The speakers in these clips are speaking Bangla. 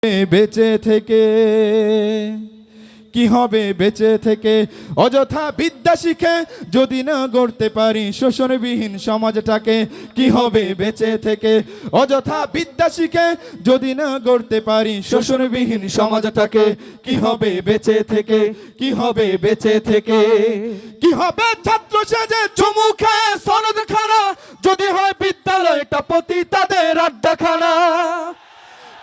বেঁচে থেকে কি হবে বেঁচে থেকে অযথা বিদ্যা শিখে যদি না গড়তে পারি শোষণবিহীন সমাজটাকে কি হবে বেঁচে থেকে অযথা বিদ্যা শিখে যদি না গড়তে পারি শোষণবিহীন সমাজটাকে কি হবে বেঁচে থেকে কি হবে বেঁচে থেকে কি হবে ছাত্র সেজে চুমু খায় সনদ খানা যদি হয় বিদ্যালয়টা পতিতাদের আড্ডাখানা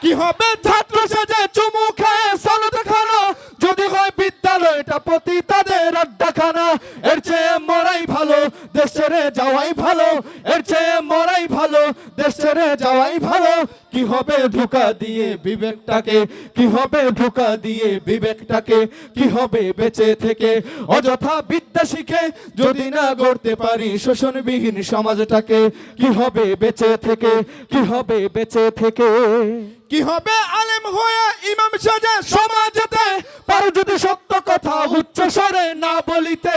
কি হবে ছাত্র সেজে চুমু খায় সনদ খানা যদি হয় বিদ্যালয়টা পতিতাদের আড্ডাখানা এর চেয়ে মরাই ভালো দেশ ছেড়ে যাওয়াই ভালো এর চেয়ে মরাই ভালো দেশ ছেড়ে যাওয়াই ভালো কি হবে ধোঁকা দিয়ে বিবেকটাকে কি হবে ধোঁকা দিয়ে বিবেকটাকে কি হবে বেঁচে থেকে অযথা বিদ্যা শিখে যদি না গড়তে পারি শোষণবিহীন সমাজটাকে কি হবে বেঁচে থেকে কি হবে বেঁচে থেকে কি হবে আলেম হয়ে ইমাম সাজে সমাজেতে পারো যদি সত্য কথা উচ্চ স্বরে না বলিতে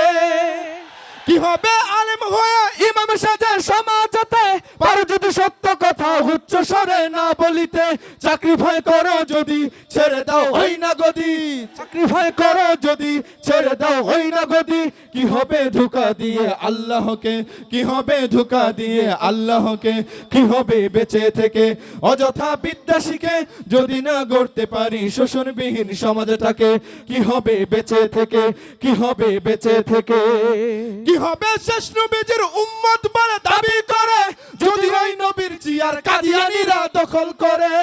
কি হবে আলেম হয়ে ইমাম সাজে সমাজেতে পারো যদি সত্য কথা উচ্চ স্বরে না বলিতে চাকরি ভয় করো যদি ছেড়ে দাও হই না গদি চাকরি ভয় করো যদি ছেড়ে দাও হই না গদি কি হবে ধোঁকা দিয়ে আল্লাহকে কি হবে ধোঁকা দিয়ে আল্লাহকে কি হবে বেঁচে থেকে অযথা বিদ্যা শিখে যদি না গড়তে পারি শোষণবিহীন সমাজটাকে কি হবে বেঁচে থেকে কি হবে বেঁচে থেকে কি হবে শেষ নবীর উম্মত বলে দাবি করে যদি ওই নবীর জিয়ার কাদিয়ানীরা দখল করে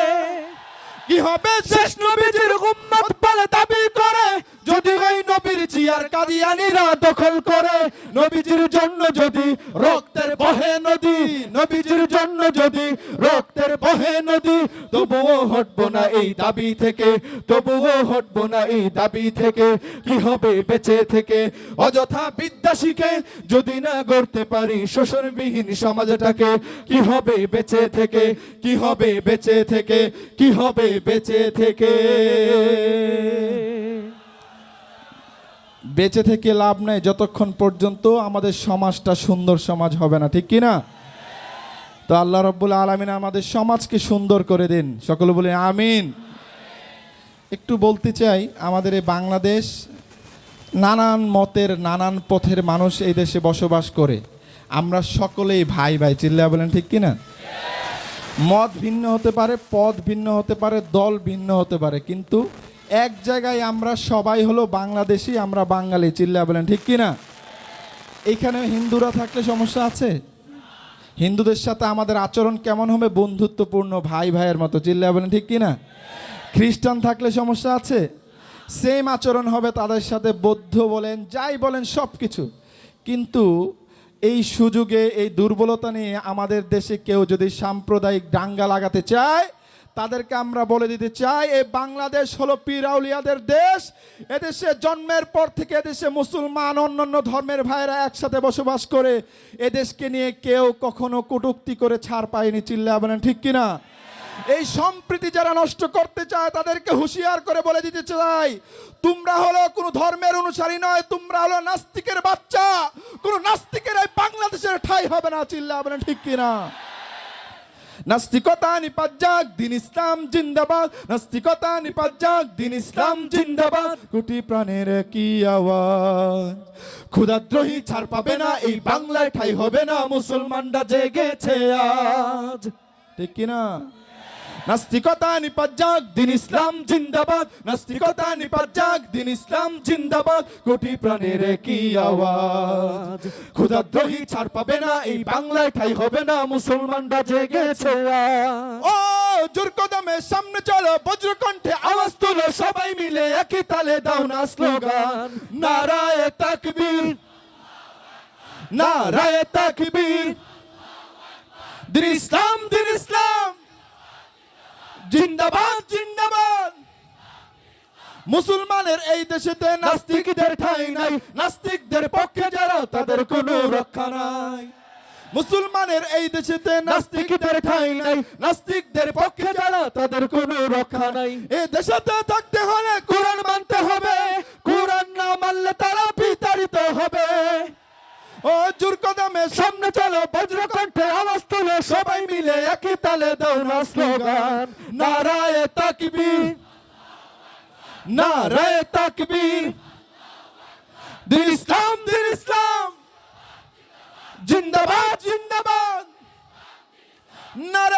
কি হবে শেষ নবীর উম্মত বলে দাবি করে যদি ওই নবীর জিয়ার কাদিয়ানীরা দখল করে নবীজির জন্য যদি রক্তের বহে নদী নবীজির জন্য যদি রক্তের বহে নদী তবুও হটবো না এই দাবি থেকে তবুও হটবো না এই দাবি থেকে কি হবে বেঁচে থেকে অযথা বিদ্যা শিখে যদি না গড়তে পারি শোষণবিহীন সমাজটাকে কি হবে বেঁচে থেকে কি হবে বেঁচে থেকে কি হবে বেঁচে থেকে বেঁচে থেকে লাভ নাই যতক্ষণ পর্যন্ত আমাদের সমাজটা সুন্দর সমাজ হবে না ঠিক কি না তো আল্লাহ রাব্বুল আলামিন আমাদের সমাজকে সুন্দর করে দিন সকলে বলে আমিন একটু বলতে চাই আমাদের এই বাংলাদেশ নানান মতের নানান পথের মানুষ এই দেশে বসবাস করে আমরা সকলেই ভাই ভাই চিল্লায়া বলেন ঠিক কি না মত ভিন্ন হতে পারে পথ ভিন্ন হতে পারে দল ভিন্ন হতে পারে কিন্তু এক জায়গায় আমরা সবাই হলো বাংলাদেশি আমরা বাঙালি চিল্লায়া বলেন ঠিক কি না এইখানে হিন্দুরা থাকলে সমস্যা আছে হিন্দুদের সাথে আমাদের আচরণ কেমন হবে বন্ধুত্বপূর্ণ ভাই ভাইয়ের মতো চিল্লায়া বলেন ঠিক কি না খ্রিস্টান থাকলে সমস্যা আছে সেম আচরণ হবে তাদের সাথে বৌদ্ধ বলেন যাই বলেন সব কিছু কিন্তু এই সুযোগে এই দুর্বলতা নিয়ে আমাদের দেশে কেউ যদি সাম্প্রদায়িক দাঙ্গা লাগাতে চায় তাদেরকে আমরা বলে দিতে চাই এই বাংলাদেশ হলো পীর আউলিয়াদের দেশ এদেশে জন্মের পর থেকে এদেশে মুসলমান অন্যান্য ধর্মের ভাইরা একসাথে বসবাস করে এদেশকে নিয়ে কেউ কখনো কটূক্তি করে ছাড় পায়নি চিল্লায়া বলেন ঠিক কিনা এই সম্প্রীতি যারা নষ্ট করতে চায় তাদেরকে হুঁশিয়ার করে বলে দিতে চাই তোমরা হলো কোনো ধর্মের অনুসারী নয় তোমরা হলো নাস্তিকের বাচ্চা কোনো নাস্তিকের এই বাংলাদেশের ঠাঁই হবে না চিল্লায়া বলেন ঠিক কিনা নাস্তিকতা নিপাত দিন ইসলাম জিন্দাবাদ নাস্তিকতা নিপাত দিন ইসলাম জিন্দাবাদ কোটি প্রাণের কি আওয়াজ ক্ষুধাদ্রোহী ছাড় পাবে না এই বাংলায় ঠাঁই হবে না মুসলমানরা জেগেছে আজ ঠিক কিনা নাস্তিকতা নিপাত দিন ইসলাম জিন্দাবাদ নাস্তিকতা নিপাত দিন ইসলাম জিন্দাবাদ কোটি প্রাণের কি আওয়াজ ক্ষুধাদ্রোহী ছাড় পাবে না এই বাংলায় ঠাঁই হবে না মুসলমানরা জেগেছে ও জোর কদমে সামনে চলো বজ্রকণ্ঠে আওয়াজ তুলো সবাই মিলে একই তালে দাও না স্লোগান নারায়ে তাকবীর নারায়ে তাকবীর দিন ইসলাম জিন্দাবাদ জিন্দাবাদ মুসলমানের এই দেশেতে নাস্তিকদের ঠাঁই নাই নাস্তিকদের পক্ষে যারা তাদের কোনো রক্ষা নাই মুসলমানের এই দেশেতে নাস্তিকদের ঠাঁই নাই নাস্তিকদের পক্ষে যারা তাদের কোনো রক্ষা নাই এই দেশেতে থাকতে হলে কোরআন মানতে হবে কোরআন না মানলে তারা বিতাড়িত হবে ও জোর কদমে সামনে চলো, বজ্র কণ্ঠে আওয়াজ তোলো, সবাই মিলে একই তালে দাও না স্লোগান, নারায়ে তাকবীর, নারায়ে তাকবীর, দিন ইসলাম, দিন ইসলাম, জিন্দাবাদ, জিন্দাবাদ, নারায়ে